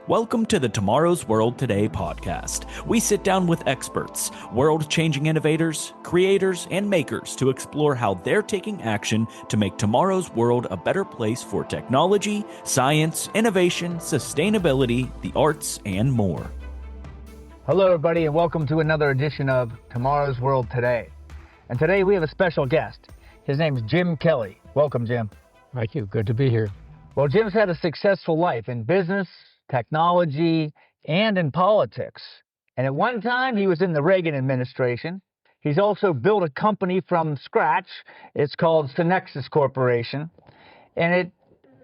Welcome to the Tomorrow's World Today podcast. We sit down with experts, world-changing innovators, creators, and makers to explore how they're taking action to make tomorrow's world a better place for technology, science, innovation, sustainability, the arts, and more. Hello, everybody, and welcome to another edition of Tomorrow's World Today. And today we have a special guest. His name is Jim Kelly. Welcome, Jim. Thank you. Good to be here. Well, Jim's had a successful life in business, technology, and in politics. And at one time, he was in the Reagan administration. He's also built a company from scratch. It's called Synexus Corporation. And it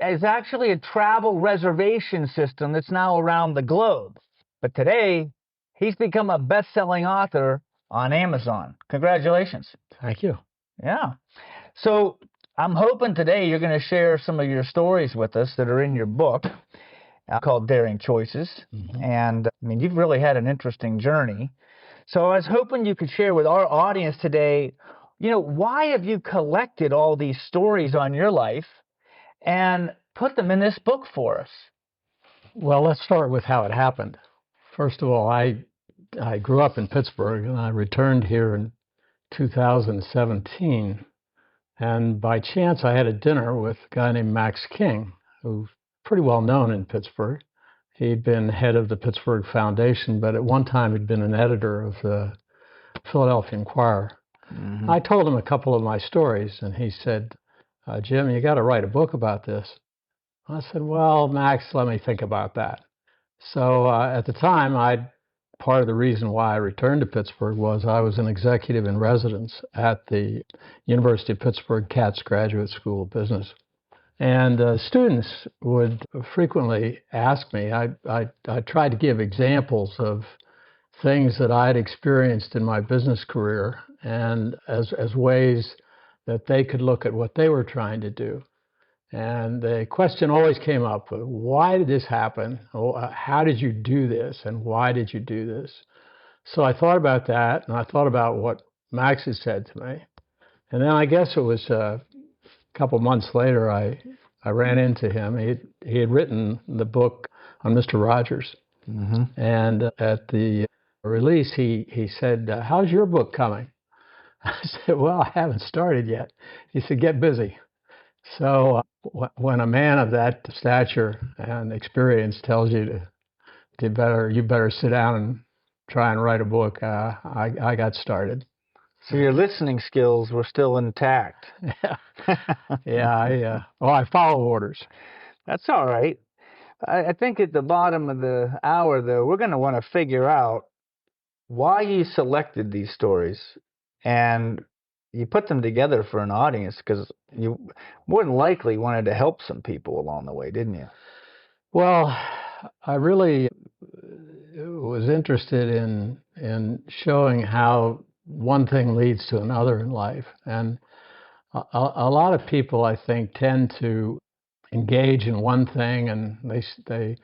is actually a travel reservation system that's now around the globe. But today, he's become a best-selling author on Amazon. Congratulations. Thank you. Yeah. So I'm hoping today you're going to share some of your stories with us that are in your book called Daring Choices. Mm-hmm. And I mean, you've really had an interesting journey. So I was hoping you could share with our audience today, why have you collected all these stories on your life and put them in this book for us? Well, let's start with how it happened. First of all, I grew up in Pittsburgh and I returned here in 2017. And by chance, I had a dinner with a guy named Max King, who's pretty well known in Pittsburgh. He'd been head of the Pittsburgh Foundation, but at one time he'd been an editor of the Philadelphia Inquirer. Mm-hmm. I told him a couple of my stories, and he said, Jim, you got to write a book about this. I said, well, Max, let me think about that. So at the time, part of the reason why I returned to Pittsburgh was I was an executive in residence at the University of Pittsburgh Katz Graduate School of Business. And students would frequently ask me, I tried to give examples of things that I had experienced in my business career and as ways that they could look at what they were trying to do. And the question always came up, why did this happen? How did you do this? And why did you do this? So I thought about that, and I thought about what Max had said to me. And then I guess it was a couple months later, I ran into him. He had written the book on Mr. Rogers. Mm-hmm. And at the release, he said, how's your book coming? I said, well, I haven't started yet. He said, get busy. So when a man of that stature and experience tells you you better sit down and try and write a book, I got started. So your listening skills were still intact. Yeah. I follow orders. That's all right. I think at the bottom of the hour, though, we're going to want to figure out why you selected these stories and you put them together for an audience, because you more than likely wanted to help some people along the way, didn't you? Well, I really was interested in showing how one thing leads to another in life. And a lot of people, I think, tend to engage in one thing and they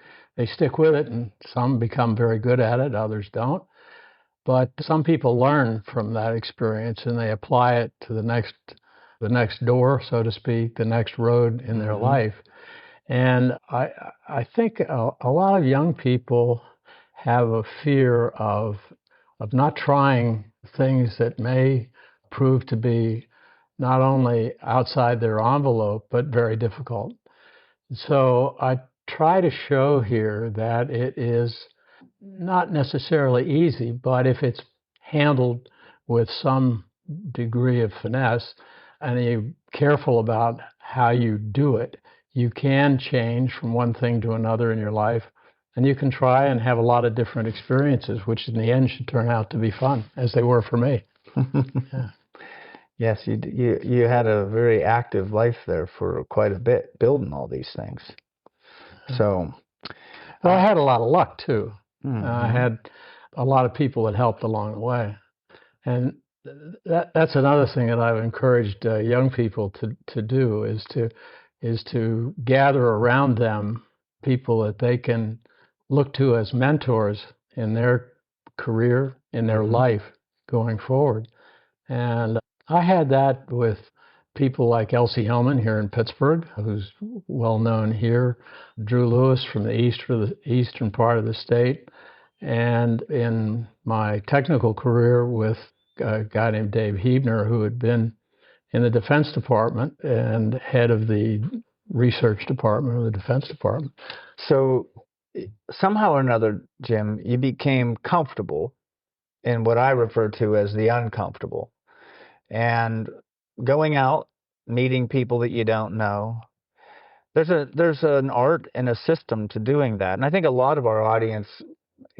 stick with it, and some become very good at it, others don't. But some people learn from that experience and they apply it to the next door, so to speak, the next road in their mm-hmm. life. And I think a lot of young people have a fear of not trying things that may prove to be not only outside their envelope, but very difficult. So I try to show here that it is not necessarily easy, but if it's handled with some degree of finesse and you're careful about how you do it, you can change from one thing to another in your life, and you can try and have a lot of different experiences, which in the end should turn out to be fun, as they were for me. Yeah. Yes, you had a very active life there for quite a bit, building all these things. So, well, I had a lot of luck too. Mm-hmm. I had a lot of people that helped along the way, and that's another thing that I've encouraged young people to do is to gather around them people that they can look to as mentors in their career, in their mm-hmm. life going forward. And I had that with people like Elsie Hillman here in Pittsburgh, who's well known here, Drew Lewis from the eastern part of the state, and in my technical career with a guy named Dave Huebner, who had been in the Defense Department and head of the research department of the Defense Department. So somehow or another, Jim, you became comfortable in what I refer to as the uncomfortable. And going out, meeting people that you don't know, there's an art and a system to doing that. And I think a lot of our audience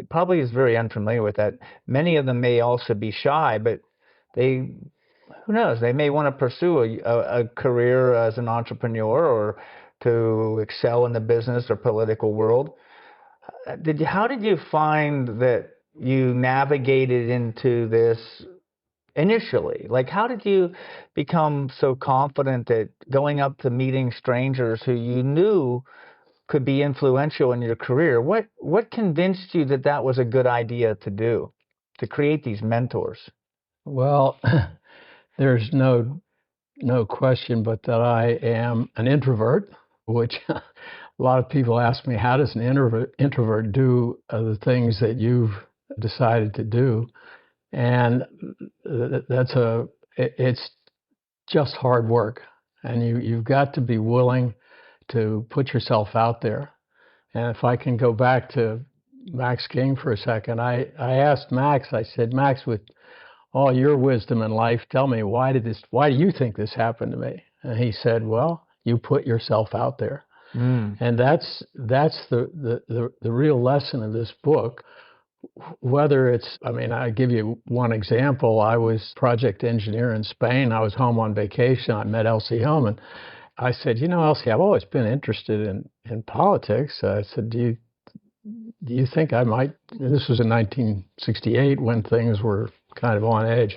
probably is very unfamiliar with that. Many of them may also be shy, but who knows, they may want to pursue a career as an entrepreneur or to excel in the business or political world. How did you find that you navigated into this initially? Like, how did you become so confident that going up to meeting strangers who you knew could be influential in your career? What convinced you that that was a good idea to do, to create these mentors? Well, there's no question but that I am an introvert, which a lot of people ask me, how does an introvert do the things that you've decided to do? And it's just hard work. And you've got to be willing to put yourself out there. And if I can go back to Max King for a second, I asked Max, I said, Max, with all your wisdom in life, tell me, why do you think this happened to me? And he said, well, you put yourself out there. And that's the real lesson of this book. Whether it's, I mean, I give you one example. I was project engineer in Spain. I was home on vacation. I met Elsie Hillman. I said, you know, Elsie, I've always been interested in politics. I said, do you think I might? This was in 1968 when things were kind of on edge,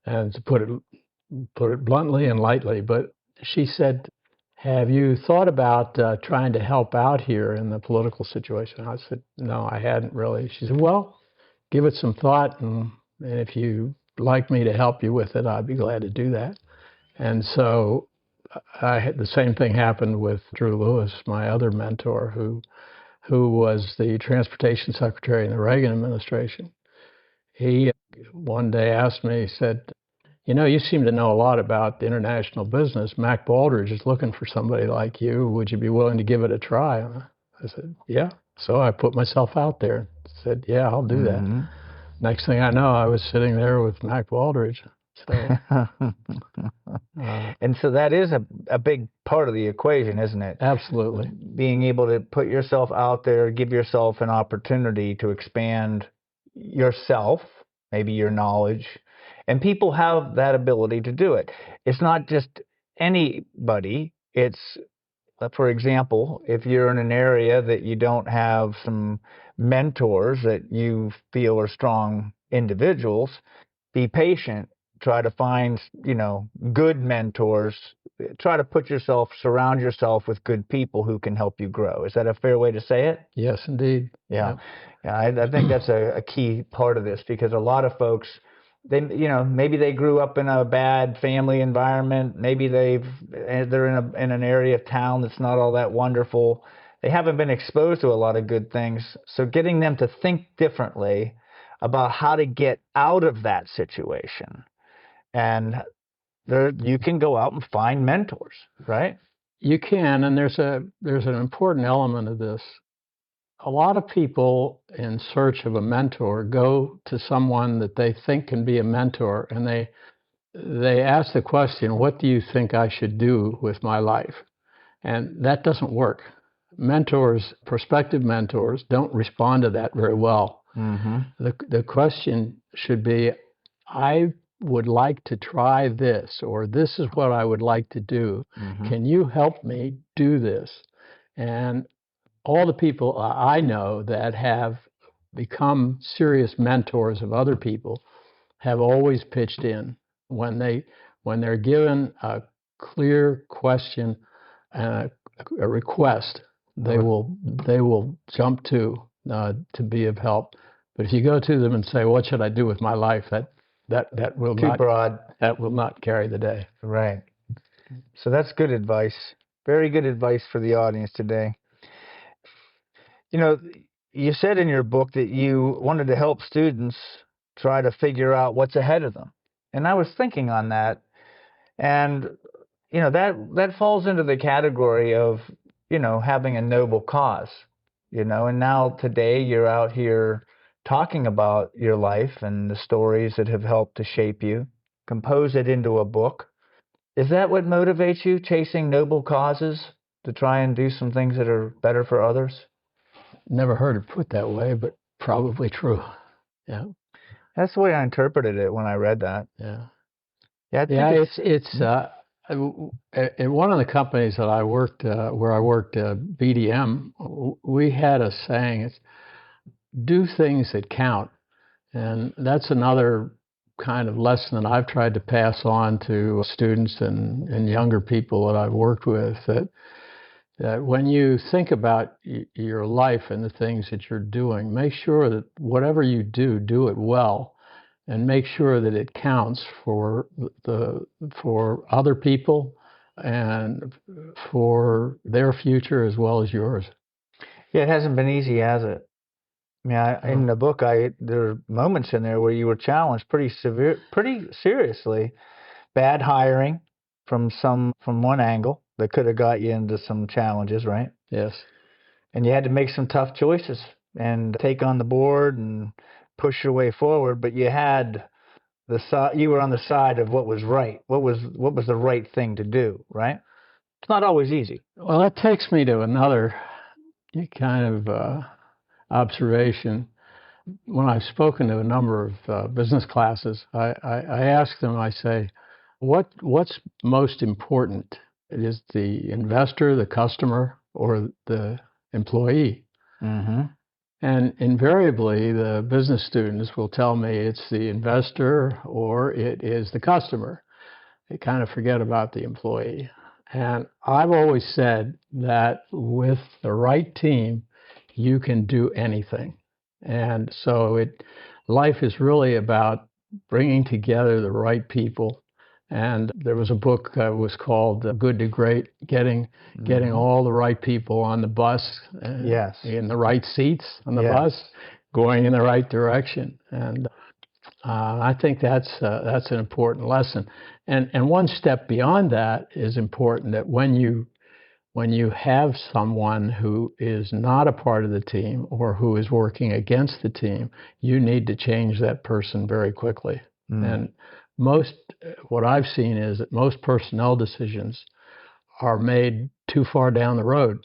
and to put it bluntly and lightly. But she said, have you thought about trying to help out here in the political situation? I said, no, I hadn't really. She said, well, give it some thought, and if you'd like me to help you with it, I'd be glad to do that. And so the same thing happened with Drew Lewis, my other mentor, who was the transportation secretary in the Reagan administration. He one day asked me, he said, you know, you seem to know a lot about international business. Mac Baldridge is looking for somebody like you. Would you be willing to give it a try? And I said, yeah. So I put myself out there. Said, yeah, I'll do that. Next thing I know, I was sitting there with Mac Baldridge. So, and so that is a big part of the equation, isn't it? Absolutely. Being able to put yourself out there, give yourself an opportunity to expand yourself, maybe your knowledge. And people have that ability to do it. It's not just anybody. It's, for example, if you're in an area that you don't have some mentors that you feel are strong individuals, be patient. Try to find, good mentors. Try to surround yourself with good people who can help you grow. Is that a fair way to say it? Yes, indeed. Yeah. I think that's a key part of this, because a lot of folks, maybe they grew up in a bad family environment. Maybe they're in an area of town that's not all that wonderful. They haven't been exposed to a lot of good things. So getting them to think differently about how to get out of that situation. And you can go out and find mentors, right? You can, and there's an important element of this. A lot of people in search of a mentor go to someone that they think can be a mentor, and they ask the question, what do you think I should do with my life? And that doesn't work. Prospective mentors, don't respond to that very well. The question should be, I would like to try this, or this is what I would like to do. Can you help me do this? And all the people I know that have become serious mentors of other people have always pitched in when they're given a clear question and a request. They will jump to be of help. But if you go to them and say, "What should I do with my life?" that will too broad. That will not carry the day. Right. So that's good advice. Very good advice for the audience today. You know, you said in your book that you wanted to help students try to figure out what's ahead of them. And I was thinking on that. And, that falls into the category of, having a noble cause, and now today you're out here talking about your life and the stories that have helped to shape you, compose it into a book. Is that what motivates you, chasing noble causes to try and do some things that are better for others? Never heard it put that way, but probably true. Yeah. That's the way I interpreted it when I read that. Yeah. Yeah, I think Yeah, in one of the companies that I worked, where I worked, BDM, we had a saying, it's do things that count. And that's another kind of lesson that I've tried to pass on to students and younger people that I've worked with, that when you think about your life and the things that you're doing, make sure that whatever you do, do it well, and make sure that it counts for other people and for their future as well as yours. Yeah, it hasn't been easy, has it? Yeah, in the book, there are moments in there where you were challenged pretty seriously. Bad hiring from one angle that could have got you into some challenges, right? Yes. And you had to make some tough choices and take on the board and push your way forward. But you were on the side of what was right. What was the right thing to do, right? It's not always easy. Well, that takes me to another kind of observation. When I've spoken to a number of business classes, I ask them, I say, what's most important? Is the investor, the customer, or the employee? Mm-hmm. And invariably, the business students will tell me it's the investor or it is the customer. They kind of forget about the employee. And I've always said that with the right team, you can do anything. And so life is really about bringing together the right people. And there was a book that was called Good to Great, getting all the right people on the bus, Yes, in the right seats on the Yes. bus, going in the right direction. And I think that's an important lesson. And one step beyond that is important, that when you have someone who is not a part of the team or who is working against the team, you need to change that person very quickly. And what I've seen is that most personnel decisions are made too far down the road.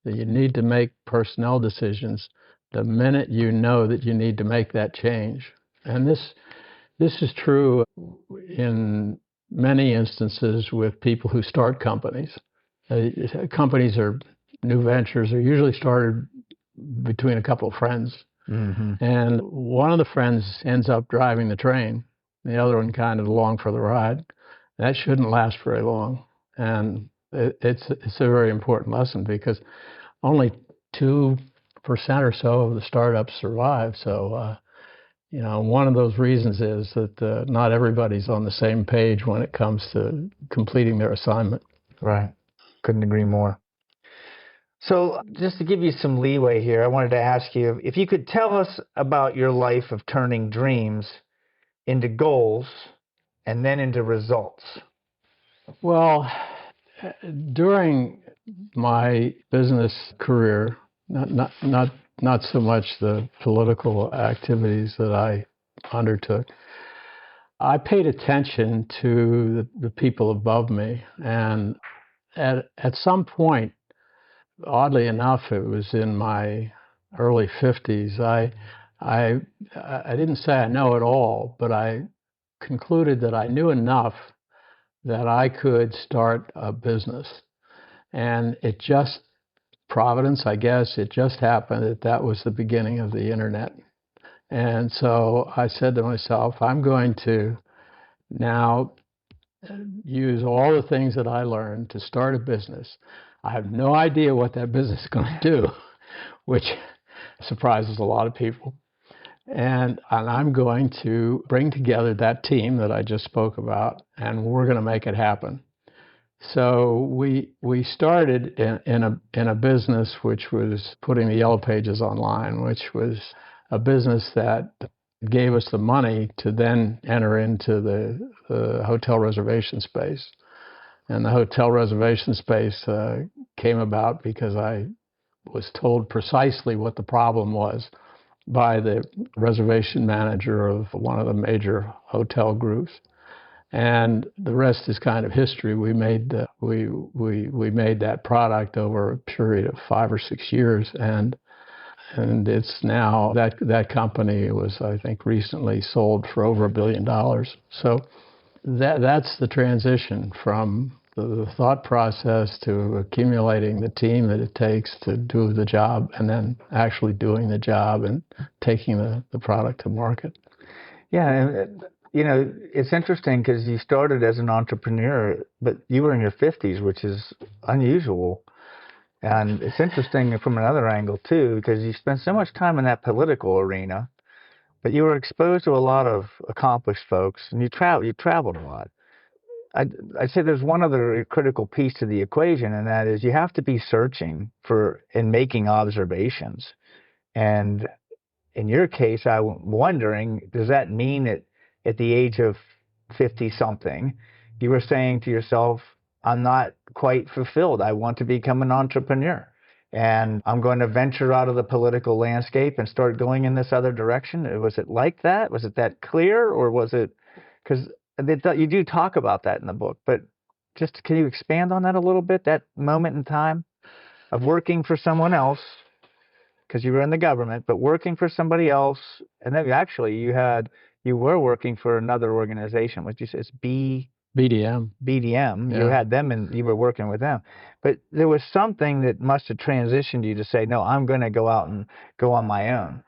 That you need to make personnel decisions the minute you know that you need to make that change. And this is true in many instances with people who start companies. Companies or new ventures are usually started between a couple of friends. Mm-hmm. And one of the friends ends up driving the train, the other one kind of along for the ride. That shouldn't last very long. And it's a very important lesson, because only 2% or so of the startups survive. So, one of those reasons is that not everybody's on the same page when it comes to completing their assignment. Right. Couldn't agree more. So just to give you some leeway here, I wanted to ask you if you could tell us about your life of turning dreams into goals and then into results. Well, during my business career, not so much the political activities that I undertook, I paid attention to the people above me. And at some point, oddly enough, it was in my early 50s, I didn't say I know it all, but I concluded that I knew enough that I could start a business. And Providence, I guess, it just happened that was the beginning of the internet. And so I said to myself, I'm going to now use all the things that I learned to start a business. I have no idea what that business is going to do, which surprises a lot of people. And I'm going to bring together that team that I just spoke about, and we're going to make it happen. So we started in a business which was putting the Yellow Pages online, which was a business that gave us the money to then enter into the hotel reservation space. And the hotel reservation space came about because I was told precisely what the problem was by the reservation manager of one of the major hotel groups. And the rest is kind of history. We made we made that product over a period of 5 or 6 years, and it's now that company was, I think, recently sold for over $1 billion. So that's the transition from the thought process to accumulating the team that it takes to do the job, and then actually doing the job and taking the product to market. Yeah, and it's interesting because you started as an entrepreneur, but you were in your 50s, which is unusual. And it's interesting from another angle, too, because you spent so much time in that political arena, but you were exposed to a lot of accomplished folks, and you traveled a lot. I'd say there's one other critical piece to the equation, and that is you have to be searching for and making observations. And in your case, I'm wondering, does that mean that at the age of 50 something, you were saying to yourself, I'm not quite fulfilled. I want to become an entrepreneur. And I'm going to venture out of the political landscape and start going in this other direction. Was it like that? Was it that clear? Or was it, because you do talk about that in the book, but just can you expand on that a little bit, that moment in time of working for someone else, because you were in the government, but working for somebody else, and then actually you were working for another organization. What did you say? It's BDM. BDM. Yeah. You had them and you were working with them. But there was something that must have transitioned you to say, no, I'm going to go out and go on my own.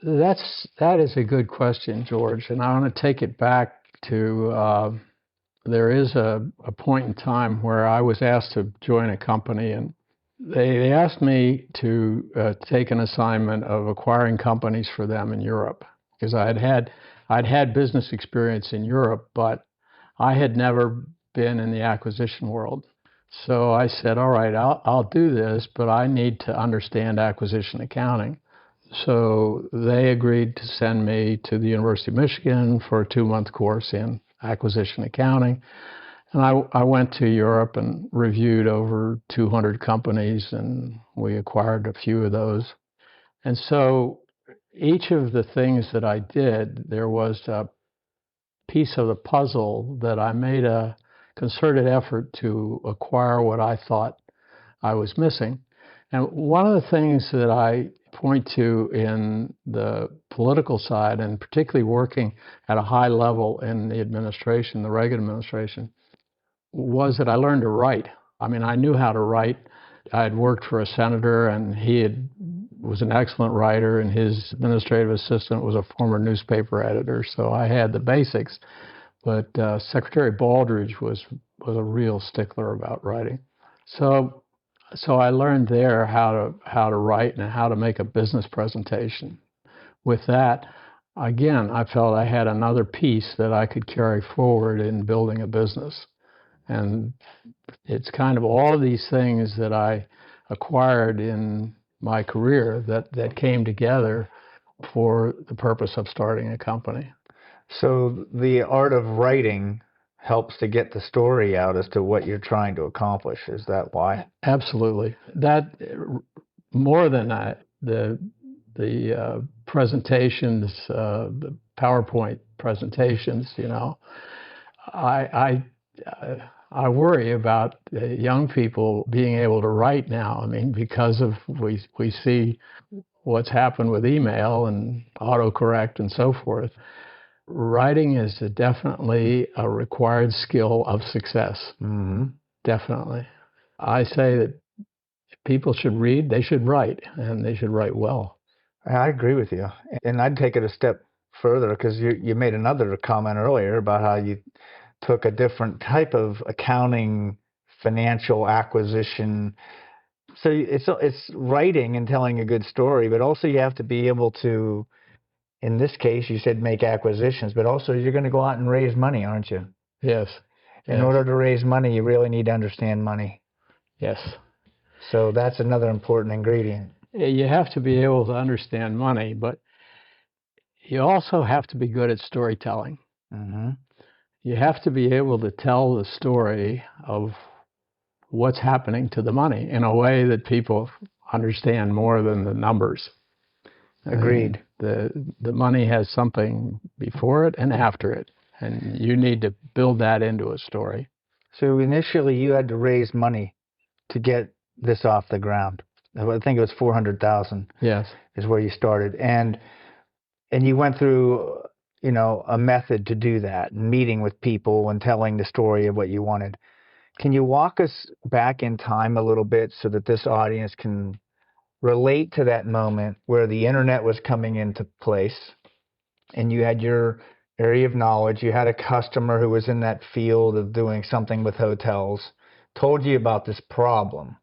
That is a good question, George, and I want to take it back to there is a point in time where I was asked to join a company, and they asked me to take an assignment of acquiring companies for them in Europe, because I'd had business experience in Europe, but I had never been in the acquisition world. So I said, all right, I'll do this, but I need to understand acquisition accounting. So they agreed to send me to the University of Michigan for a 2-month course in acquisition accounting. And I went to Europe and reviewed over 200 companies, and we acquired a few of those. And so each of the things that I did, there was a piece of the puzzle that I made a concerted effort to acquire what I thought I was missing. And one of the things that I point to in the political side, and particularly working at a high level in the administration, the Reagan administration, was that I learned to write. I mean, I knew how to write. I had worked for a senator, and was an excellent writer, and his administrative assistant was a former newspaper editor, so I had the basics. But Secretary Baldrige was a real stickler about writing. So I learned there how to write and how to make a business presentation. With that, again, I felt I had another piece that I could carry forward in building a business. And it's kind of all of these things that I acquired in my career that came together for the purpose of starting a company. So the art of writing helps to get the story out as to what you're trying to accomplish. Is that why? Absolutely. That, more than that, the presentations, the PowerPoint presentations, I worry about young people being able to write now. I mean, because of we see what's happened with email and autocorrect and so forth. Writing is definitely a required skill of success. Mm-hmm. Definitely. I say that if people should read, they should write, and they should write well. I agree with you. And I'd take it a step further, because you made another comment earlier about how you took a different type of accounting, financial acquisition. So it's writing and telling a good story, but also you have to be able to, in this case, you said make acquisitions, but also you're going to go out and raise money, aren't you? Yes. In Yes. order to raise money, you really need to understand money. Yes. So that's another important ingredient. You have to be able to understand money, but you also have to be good at storytelling. Mm-hmm. You have to be able to tell the story of what's happening to the money in a way that people understand more than the numbers. Agreed. The money has something before it and after it, and you need to build that into a story. So initially, you had to raise money to get this off the ground. I think it was 400,000. Yes. Is where you started, and you went through, a method to do that, meeting with people and telling the story of what you wanted. Can you walk us back in time a little bit so that this audience can relate to that moment where the internet was coming into place and you had your area of knowledge, you had a customer who was in that field of doing something with hotels, told you about this problem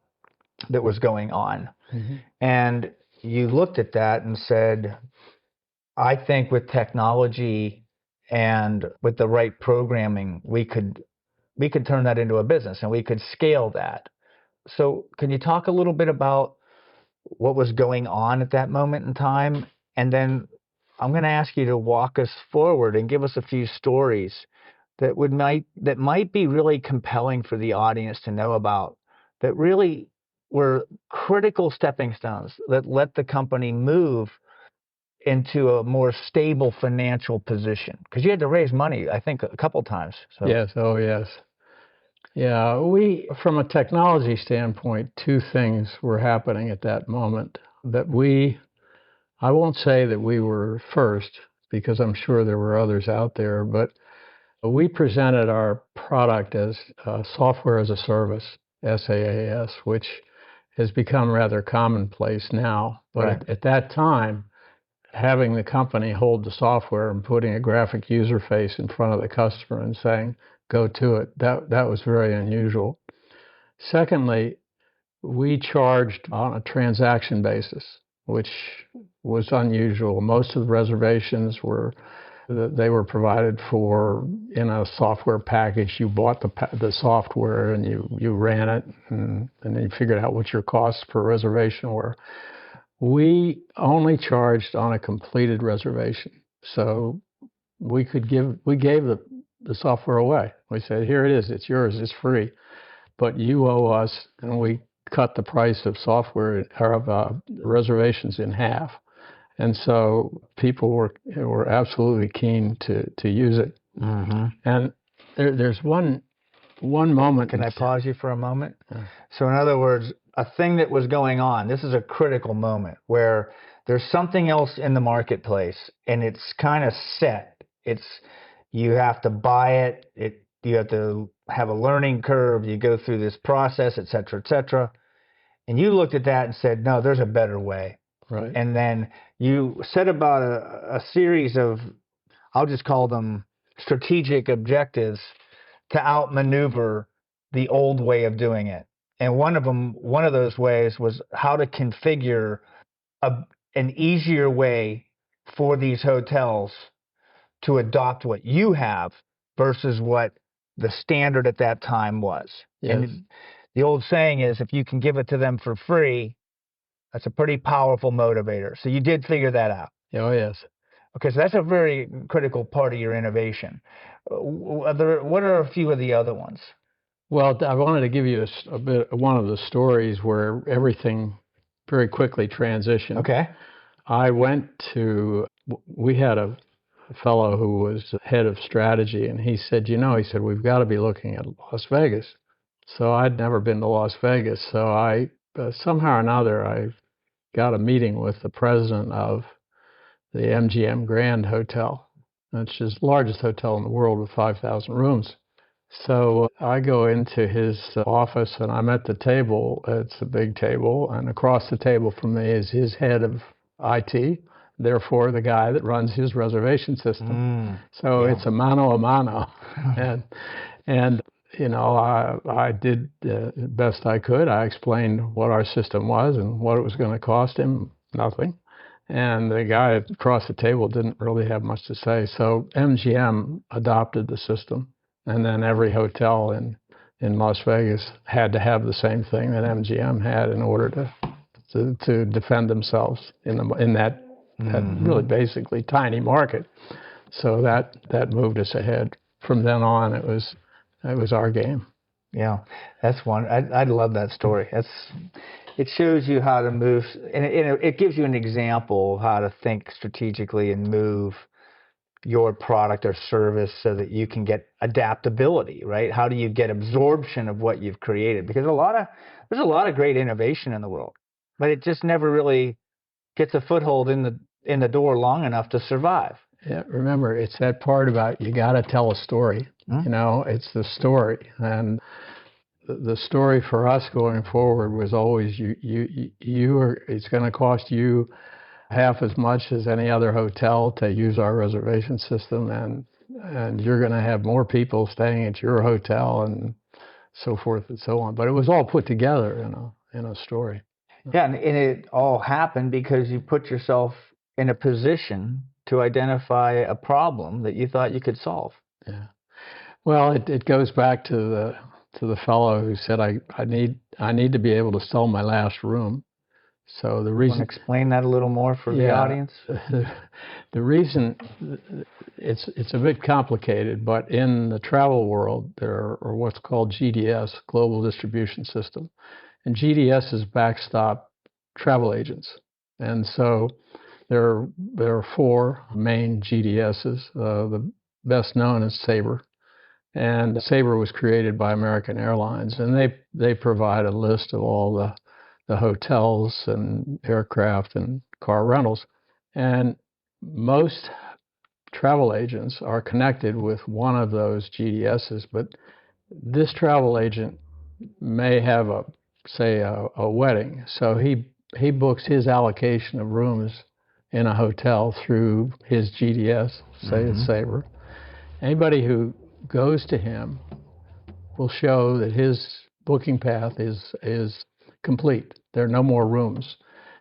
that was going on, Mm-hmm. and you looked at that and said, I think with technology and with the right programming, we could turn that into a business and we could scale that. So can you talk a little bit about what was going on at that moment in time? And then I'm going to ask you to walk us forward and give us a few stories that might be really compelling for the audience to know about, that really were critical stepping stones that let the company move into a more stable financial position. Because you had to raise money, I think, a couple times. So. Yes. Oh, yes. Yeah, from a technology standpoint, two things were happening at that moment that I won't say that we were first, because I'm sure there were others out there, but we presented our product as software as a service, SaaS, which has become rather commonplace now. But Right. at that time, having the company hold the software and putting a graphic user face in front of the customer and saying, go to it, that was very unusual. Secondly, we charged on a transaction basis, which was unusual. Most of the reservations were provided for in a software package. You bought the software and you ran it, and then you figured out what your costs per reservation were. We only charged on a completed reservation, so we gave the software away. We said, here it is, it's yours, it's free, but you owe us, and we cut the price of software or of reservations in half. And so people were absolutely keen to use it. Mm-hmm. And there's one moment. Can I pause you for a moment? So in other words, a thing that was going on, this is a critical moment where there's something else in the marketplace and it's kind of set. You have to buy it. You have to have a learning curve. You go through this process, et cetera, et cetera. And you looked at that and said, no, there's a better way. Right. And then you set about a series of, I'll just call them strategic objectives to outmaneuver the old way of doing it. And one of those ways was how to configure an easier way for these hotels to adopt what you have versus what the standard at that time was. Yes. And the old saying is, if you can give it to them for free, that's a pretty powerful motivator. So you did figure that out. Oh, yes. Okay, so that's a very critical part of your innovation. What are a few of the other ones? Well, I wanted to give you one of the stories where everything very quickly transitioned. Okay. We had a fellow who was head of strategy, and he said, we've got to be looking at Las Vegas. So I'd never been to Las Vegas, so I somehow or another I got a meeting with the president of the MGM Grand Hotel, which is the largest hotel in the world with 5,000 rooms. So I go into his office and I'm at the table. It's a big table, and across the table from me is his head of IT, therefore the guy that runs his reservation system. So yeah. It's a mano a mano. and I did the best I could. I explained what our system was and what it was going to cost him, nothing. And the guy across the table didn't really have much to say. So MGM adopted the system. And then every hotel in Las Vegas had to have the same thing that MGM had in order to defend themselves in that really basically tiny market. So that moved us ahead. From then on, it was our game. Yeah, that's one. I love that story. It shows you how to move, and it gives you an example of how to think strategically and move your product or service so that you can get adaptability, right? How do you get absorption of what you've created? Because there's a lot of great innovation in the world, but it just never really gets a foothold in the door long enough to survive. Yeah, remember, it's that part about you got to tell a story. You know, it's the story, and the story for us going forward was always it's going to cost you half as much as any other hotel to use our reservation system, and you're going to have more people staying at your hotel and so forth and so on. But it was all put together in a story. Yeah, and it all happened because you put yourself in a position to identify a problem that you thought you could solve. Yeah. Well, it goes back to the fellow who said I need to be able to sell my last room. So the reason. Want to explain that a little more for the audience? The reason, it's a bit complicated, but in the travel world there are what's called GDS, Global Distribution System, and GDS is backstop travel agents, and so there are four main GDSs. The best known is Sabre. And Sabre was created by American Airlines, and they provide a list of all the hotels and aircraft and car rentals. And most travel agents are connected with one of those GDSs, but this travel agent may have a wedding, so he books his allocation of rooms in a hotel through his GDS, say it's Sabre. Anybody who goes to him will show that his booking path is complete. There are no more rooms.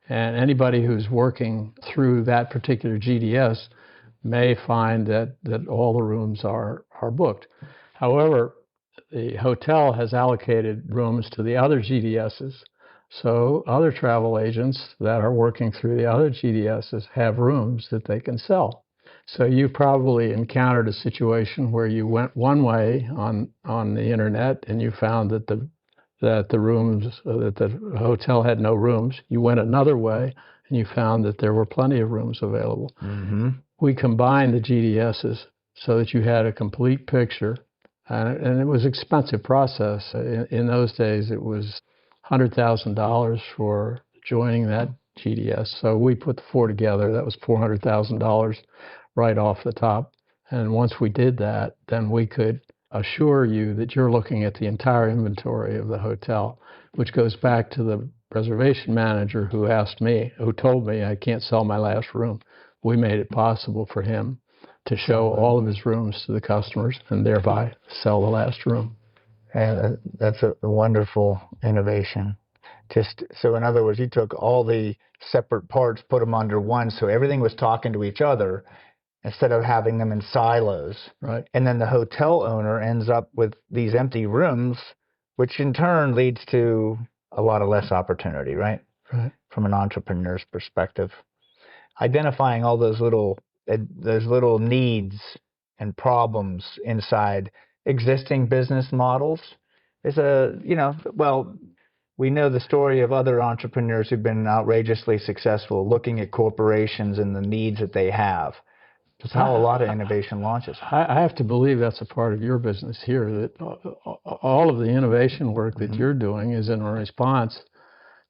And anybody who's working through that particular GDS may find that all the rooms are booked. However, the hotel has allocated rooms to the other GDSs. So other travel agents that are working through the other GDSs have rooms that they can sell. So you probably encountered a situation where you went one way on the internet and you found that the hotel had no rooms. You went another way and you found that there were plenty of rooms available. We combined the GDSs so that you had a complete picture, and it was an expensive process. In those days, it was $100,000 for joining that GDS. So we put the four together. That was $400,000 right off the top. And once we did that, then we could assure you that you're looking at the entire inventory of the hotel, which goes back to the reservation manager who told me I can't sell my last room. We made it possible for him to show all of his rooms to the customers and thereby sell the last room. And that's a wonderful innovation. Just so, in other words, you took all the separate parts, put them under one, so everything was talking to each other instead of having them in silos. Right. And then the hotel owner ends up with these empty rooms, which in turn leads to a lot of less opportunity, right? Right. From an entrepreneur's perspective. Identifying all those little needs and problems inside existing business models is we know the story of other entrepreneurs who've been outrageously successful looking at corporations and the needs that they have. That's how a lot of innovation launches. I have to believe that's a part of your business here, that all of the innovation work that you're doing is in response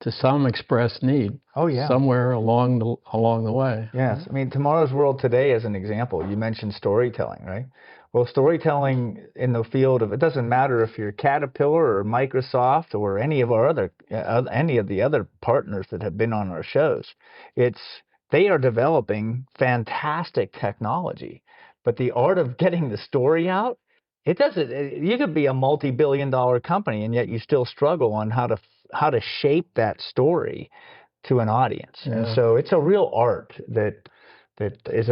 to some expressed need. Oh, yeah. Somewhere along the way. Yes. I mean, Tomorrow's World Today is an example. You mentioned storytelling, right? Well, storytelling in the field of, it doesn't matter if you're Caterpillar or Microsoft or any of the other partners that have been on our shows. They are developing fantastic technology, but the art of getting the story out, you could be a multi-billion-dollar company and yet you still struggle on how to shape that story to an audience. Yeah. And so it's a real art that that is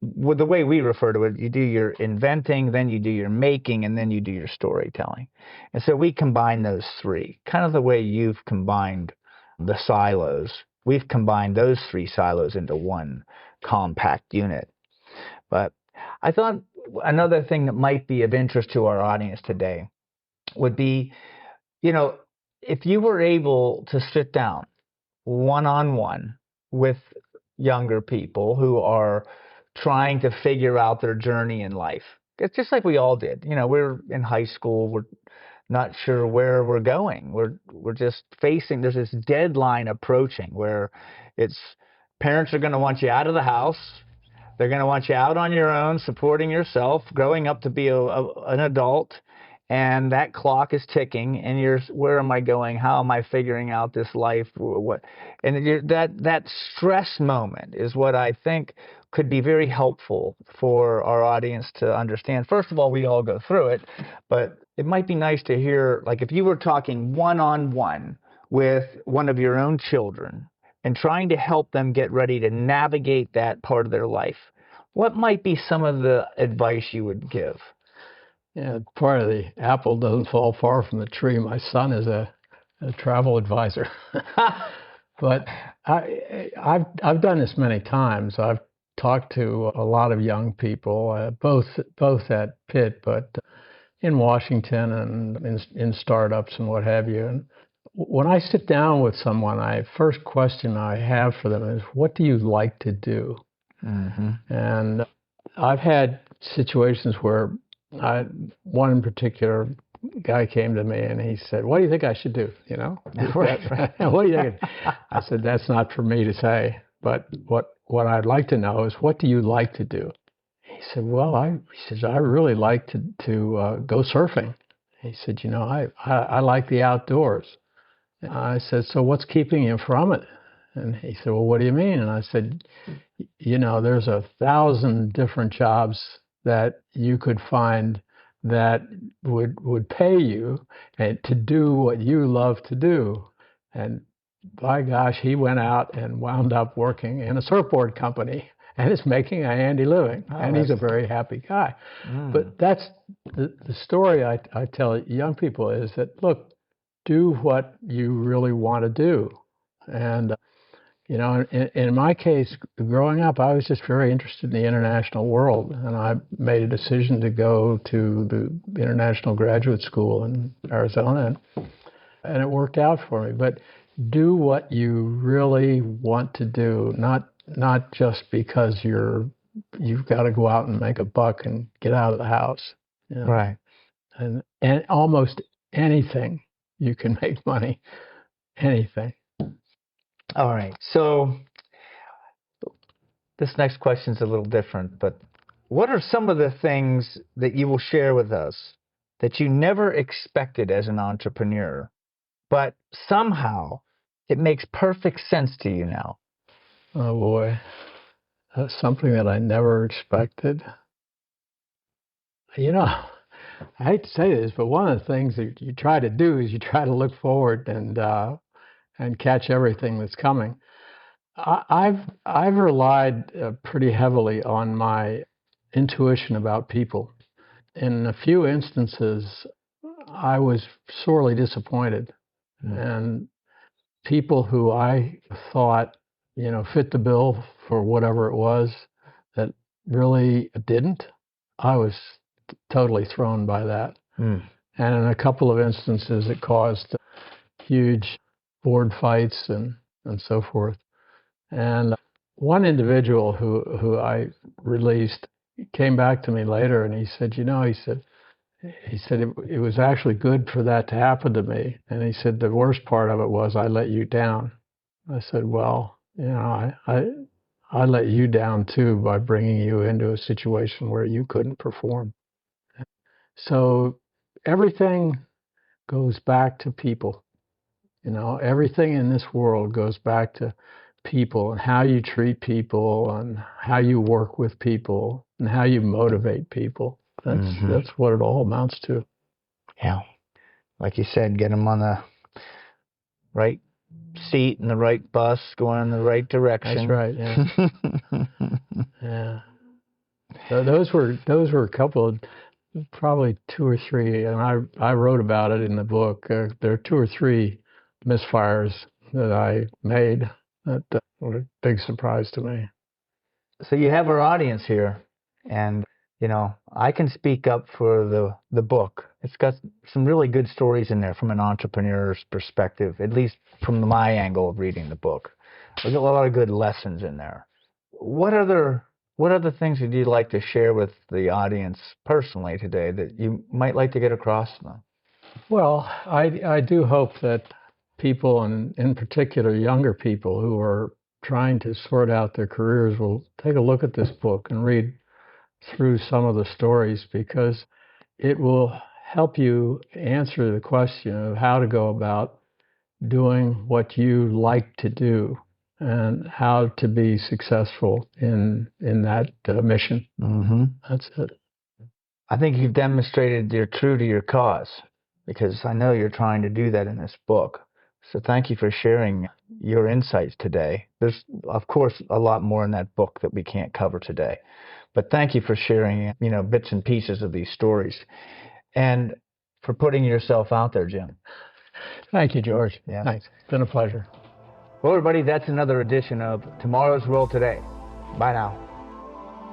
with the way we refer to it, you do your inventing, then you do your making, and then you do your storytelling. And so we combine those three, kind of the way you've combined the silos. We've combined those three silos into one compact unit. But I thought another thing that might be of interest to our audience today would be, if you were able to sit down one-on-one with younger people who are trying to figure out their journey in life. It's just like we all did. We're in high school. We're not sure where we're going. We're just facing, there's this deadline approaching where it's parents are going to want you out of the house. They're going to want you out on your own, supporting yourself, growing up to be an adult. And that clock is ticking, and where am I going? How am I figuring out this life? What? And that stress moment is what I think could be very helpful for our audience to understand. First of all, we all go through it, but it might be nice to hear, like if you were talking one-on-one with one of your own children and trying to help them get ready to navigate that part of their life, what might be some of the advice you would give? Yeah, part of the apple doesn't fall far from the tree. My son is a travel advisor, but I've done this many times. I've talked to a lot of young people, both at Pitt, but in Washington and in startups and what have you. And when I sit down with someone, first question I have for them is, "What do you like to do?" Mm-hmm. And I've had situations where one in particular guy came to me and he said, "What do you think I should do?" Right. What do you think? I said, "That's not for me to say, but what I'd like to know is, what do you like to do?" He said, "Well, he says, I really like to go surfing." He said, I like the outdoors." And I said, "So what's keeping you from it?" And he said, "Well, what do you mean?" And I said, "There's 1,000 different jobs that you could find that would pay you and to do what you love to do." And by gosh, he went out and wound up working in a surfboard company and is making a handy living. And he's a very happy guy. But that's the story I tell young people is that, look, do what you really want to do. And in my case, growing up, I was just very interested in the international world, and I made a decision to go to the International Graduate School in Arizona, and it worked out for me. But do what you really want to do, not just because you've got to go out and make a buck and get out of the house. Right. And almost anything you can make money, anything. All right. So this next question is a little different, but what are some of the things that you will share with us that you never expected as an entrepreneur, but somehow it makes perfect sense to you now? Oh, boy. That's something that I never expected. I hate to say this, but one of the things that you try to do is you try to look forward and catch everything that's coming. I've relied pretty heavily on my intuition about people. In a few instances, I was sorely disappointed, and people who I thought fit the bill for whatever it was that really didn't, I was totally thrown by that. And in a couple of instances, it caused huge board fights and so forth. And one individual who I released came back to me later, and he said, it was actually good for that to happen to me. And he said, the worst part of it was I let you down. I said, well, I let you down too by bringing you into a situation where you couldn't perform. So everything goes back to people. Everything in this world goes back to people and how you treat people and how you work with people and how you motivate people. That's what it all amounts to. Yeah. Like you said, get them on the right seat in the right bus, going in the right direction. That's right, yeah. Yeah. So those were a couple of, probably two or three, and I wrote about it in the book. There are two or three misfires that I made that were a big surprise to me. So you have our audience here, and I can speak up for the book. It's got some really good stories in there from an entrepreneur's perspective, at least from my angle of reading the book. There's a lot of good lessons in there. What other things would you like to share with the audience personally today that you might like to get across to them? Well, I do hope that people, and in particular younger people who are trying to sort out their careers, will take a look at this book and read through some of the stories, because it will help you answer the question of how to go about doing what you like to do and how to be successful in that mission. Mm-hmm. That's it. I think you've demonstrated you're true to your cause, because I know you're trying to do that in this book. So thank you for sharing your insights today. There's, of course, a lot more in that book that we can't cover today. But thank you for sharing, bits and pieces of these stories, and for putting yourself out there, Jim. Thank you, George. Yeah. Thanks. It's been a pleasure. Well, everybody, that's another edition of Tomorrow's World Today. Bye now.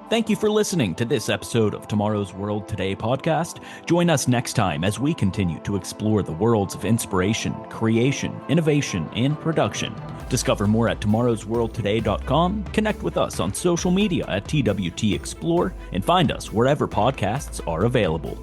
Thank you for listening to this episode of Tomorrow's World Today podcast. Join us next time as we continue to explore the worlds of inspiration, creation, innovation, and production. Discover more at tomorrowsworldtoday.com, connect with us on social media at TWT Explore, and find us wherever podcasts are available.